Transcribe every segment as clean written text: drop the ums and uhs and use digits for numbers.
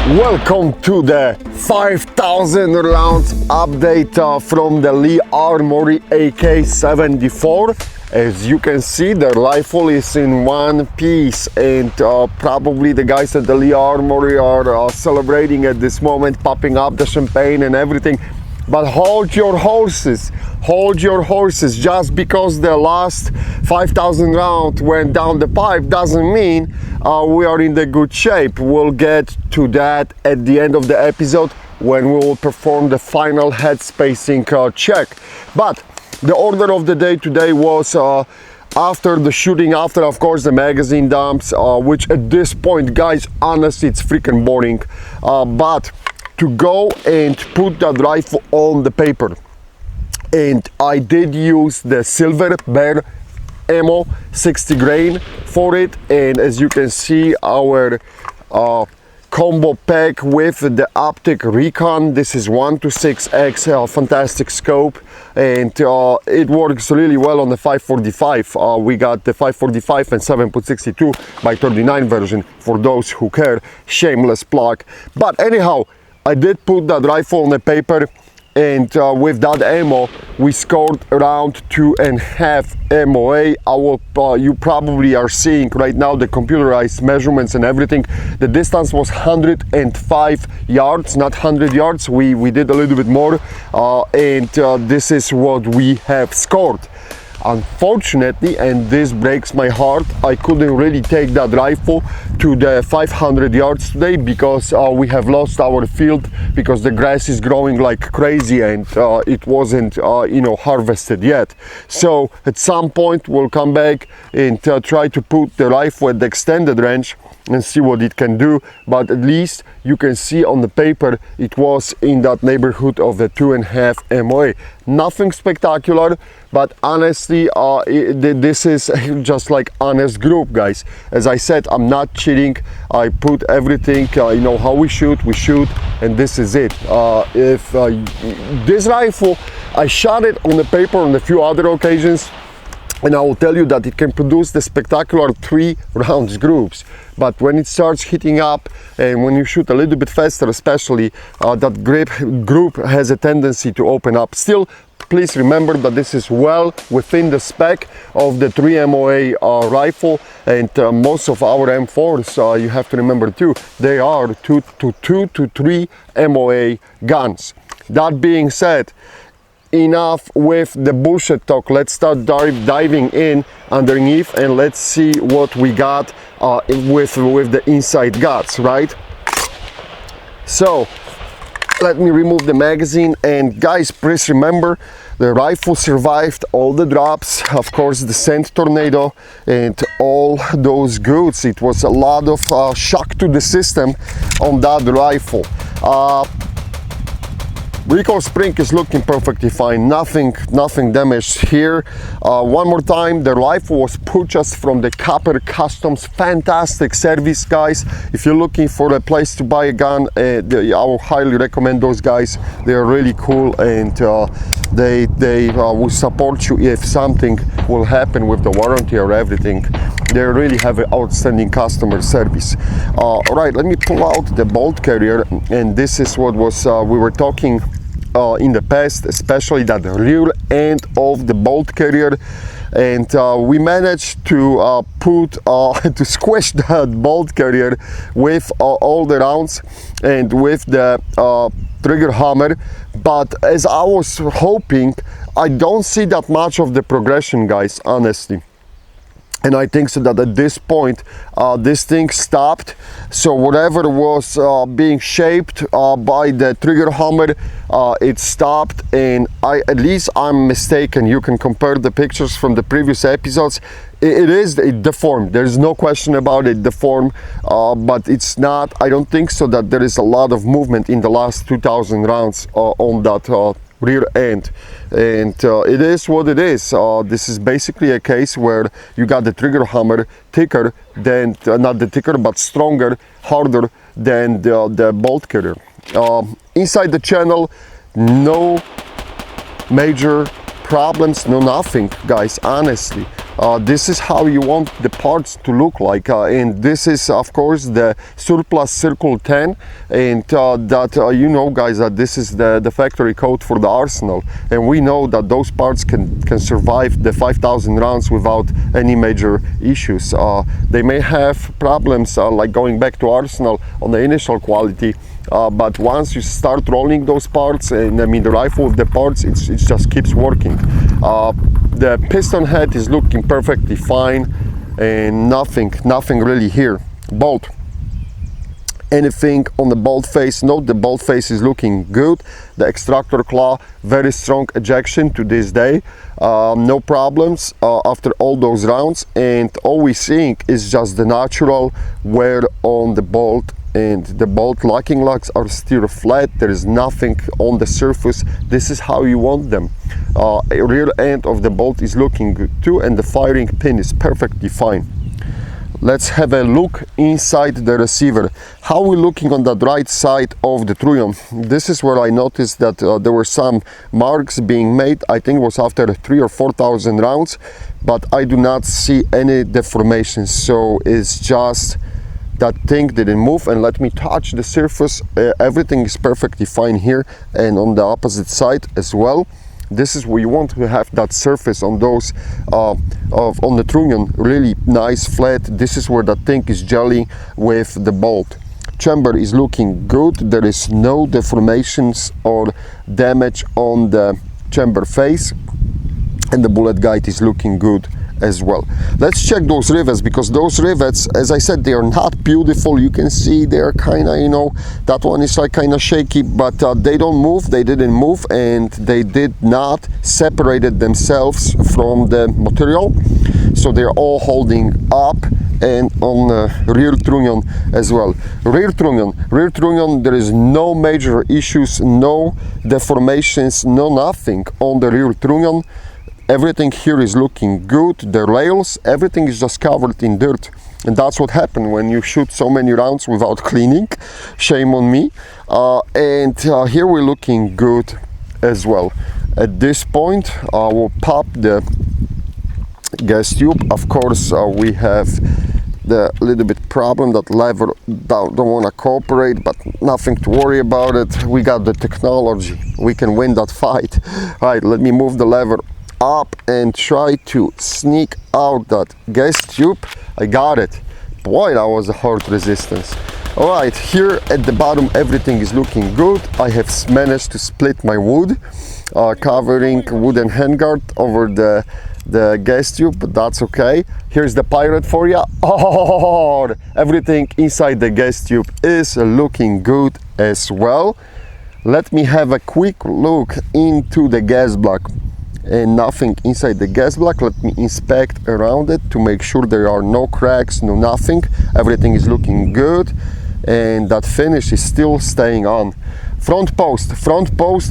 Welcome to the 5,000 rounds update from the Lee Armory AK74. As you can see, the rifle is in one piece, and probably the guys at the Lee Armory are celebrating at this moment, popping up the champagne and everything. But hold your horses, just because the last 5,000 round went down the pipe doesn't mean we are in the good shape. We'll get to that at the end of the episode when we will perform the final head spacing check. But the order of the day today was after the shooting, after of course the magazine dumps, which at this point, guys, honestly it's freaking boring, but to go and put that rifle on the paper. And I did use the Silver Bear ammo 60 grain for it, and as you can see, our combo pack with the optic recon. This is 1-6x fantastic scope, and it works really well on the 545. We got the 545 and 7.62x39 version for those who care. Shameless plug. But anyhow, I did put that rifle on the paper, and with that ammo we scored around 2.5 MOA. You probably are seeing right now the computerized measurements and everything. The distance was 105 yards, not 100 yards. We did a little bit more, and this is what we have scored. Unfortunately, and this breaks my heart, I couldn't really take that rifle to the 500 yards today because we have lost our field because the grass is growing like crazy, and it wasn't harvested yet. So at some point we'll come back and try to put the rifle at the extended range and see what it can do. But at least you can see on the paper it was in that neighborhood of the 2.5 MOA. Nothing spectacular, but honestly this is just like honest group, guys. As I said, I'm not cheating. I put everything, how we shoot, and this is it. If this rifle, I shot it on the paper on a few other occasions, and I will tell you that it can produce the spectacular 3 rounds groups. But when it starts hitting up, and when you shoot a little bit faster especially, that group has a tendency to open up. Still, please remember that this is well within the spec of the 3 MOA rifle, and most of our M4s, you have to remember too, they are 2 to 3 MOA guns. That being said, enough with the bullshit talk. Let's start diving in underneath, and let's see what we got with the inside guts, right? So let me remove the magazine, and guys, please remember the rifle survived all the drops, of course the sand tornado and all those goods. It was a lot of shock to the system on that rifle. Recoil spring is looking perfectly fine, nothing damaged here. One more time, the rifle was purchased from the Copper Customs. Fantastic service, guys. If you're looking for a place to buy a gun, I will highly recommend those guys. They are really cool, and they will support you if something will happen with the warranty or everything. They really have an outstanding customer service. All right, let me pull out the bolt carrier, and this is what was we were talking in the past, especially that rear end of the bolt carrier, and we managed to to squish that bolt carrier with all the rounds and with the trigger hammer. But as I was hoping, I don't see that much of the progression, guys, honestly. And I think so that at this point this thing stopped. So whatever was being shaped by the trigger hammer, it stopped, and at least I'm mistaken. You can compare the pictures from the previous episodes. It deformed, there's no question about it, deformed, but it's not, I don't think so that there is a lot of movement in the last 2,000 rounds on that rear end, and it is what it is. This is basically a case where you got the trigger hammer thicker than, not the thicker, but stronger, harder than the bolt carrier. Inside the channel, no major problems, no nothing, guys, honestly. This is how you want the parts to look like, and this is of course the surplus circle 10, and you know guys that this is the factory code for the Arsenal, and we know that those parts can survive the 5,000 rounds without any major issues. They may have problems like going back to Arsenal on the initial quality, but once you start rolling those parts, and I mean the rifle with the parts, it just keeps working. The piston head is looking perfectly fine, and nothing really here. Bolt, anything on the bolt face? No, the bolt face is looking good. The extractor claw, very strong ejection to this day, no problems after all those rounds, and all we're seeing is just the natural wear on the bolt, and the bolt locking lugs are still flat. There is nothing on the surface. This is how you want them. Rear end of the bolt is looking good too, and the firing pin is perfectly fine. Let's have a look inside the receiver. How we're looking on the right side of the trunnion. This is where I noticed that there were some marks being made. I think it was after 3,000 or 4,000 rounds, but I do not see any deformations, so it's just that thing didn't move. And let me touch the surface. Everything is perfectly fine here, and on the opposite side as well. This is where you want to have that surface on those on the trunnion, really nice flat. This is where that thing is jelly with the bolt. Chamber is looking good. There is no deformations or damage on the chamber face, and the bullet guide is looking good as well. Let's check those rivets, because those rivets, as I said, they are not beautiful. You can see they're kind of, you know, that one is like kind of shaky, but they don't move. They didn't move, and they did not separated themselves from the material, so they're all holding up. And on the rear trunnion as well. Rear trunnion, there is no major issues, no deformations, no nothing on the rear trunnion. Everything here is looking good. The rails, everything is just covered in dirt, and that's what happened when you shoot so many rounds without cleaning. Shame on me. And here we're looking good as well. At this point, I will pop the gas tube. Of course, we have the little bit problem that lever don't want to cooperate, but nothing to worry about it. We got the technology. We can win that fight. All right, let me move the lever up and try to sneak out that gas tube. I got it. Boy, that was a hard resistance. All right, here at the bottom everything is looking good. I have managed to split my wood, covering wooden handguard over the gas tube, but that's okay. Here's the pirate for you. Oh, everything inside the gas tube is looking good as well. Let me have a quick look into the gas block. And nothing inside the gas block. Let me inspect around it to make sure there are no cracks, no nothing. Everything is looking good, and that finish is still staying on. Front post,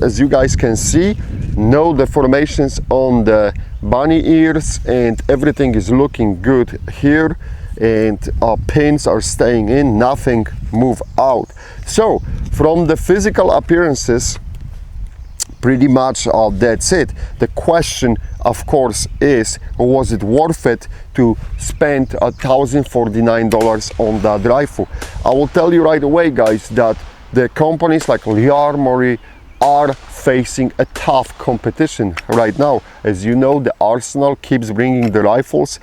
as you guys can see, no deformations on the bunny ears, and everything is looking good here, and pins are staying in, nothing move out. So from the physical appearances, pretty much that's it. The question, of course, is, was it worth it to spend $1,049 on that rifle? I will tell you right away, guys, that the companies like Armory are facing a tough competition right now. As you know, the Arsenal keeps bringing the rifles.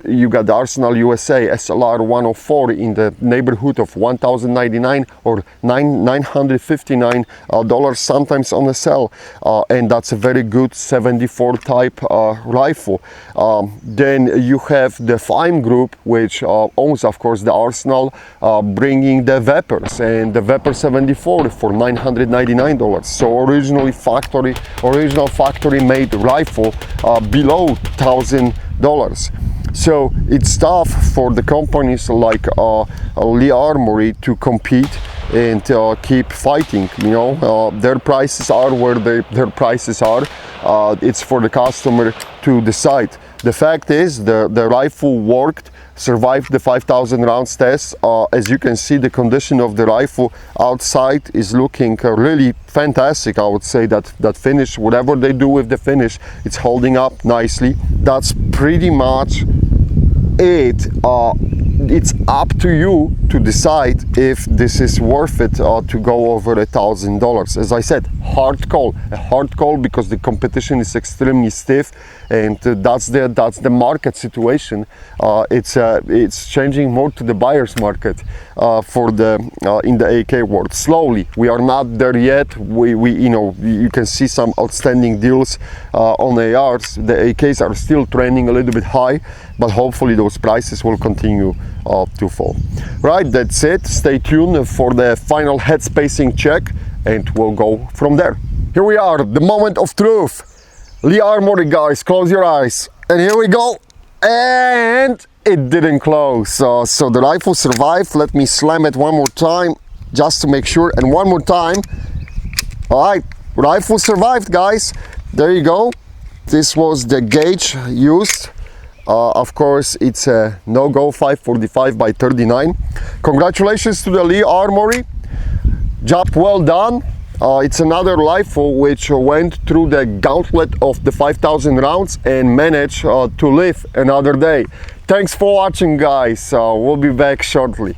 You got the Arsenal USA SLR 104 in the neighborhood of $1,099 or $959 sometimes on the sale, and that's a very good 74 type rifle. Then you have the Fime Group, which owns, of course, the Arsenal, bringing the Vapors, and the Vapor 74 for $999. So original factory made rifle below $1,000. So it's tough for the companies like Lee Armory to compete and keep fighting. You know, their prices are where their prices are. it's for the customer to decide. The fact is the rifle worked, survived the 5,000 rounds test. As you can see, the condition of the rifle outside is looking really fantastic. I would say that finish, whatever they do with the finish, it's holding up nicely. That's pretty much it. It's up to you to decide if this is worth it to go over $1,000. As I said, a hard call because the competition is extremely stiff, and that's the market situation. It's changing more to the buyer's market for the in the AK world. Slowly, we are not there yet. We you can see some outstanding deals on ARs. The AKs are still trending a little bit high, but hopefully those prices will continue to fall. Right, that's it. Stay tuned for the final head spacing check, and we'll go from there. Here we are, the moment of truth. Lee Armory, guys, close your eyes, and here we go. And it didn't close, so the rifle survived. Let me slam it one more time just to make sure, and one more time. All right, rifle survived, guys. There you go. This was the gauge used. Of course, it's a no-go 545 by 39. Congratulations to the Lee Armory. Job well done. It's another rifle which went through the gauntlet of the 5,000 rounds and managed to live another day. Thanks for watching, guys. We'll be back shortly.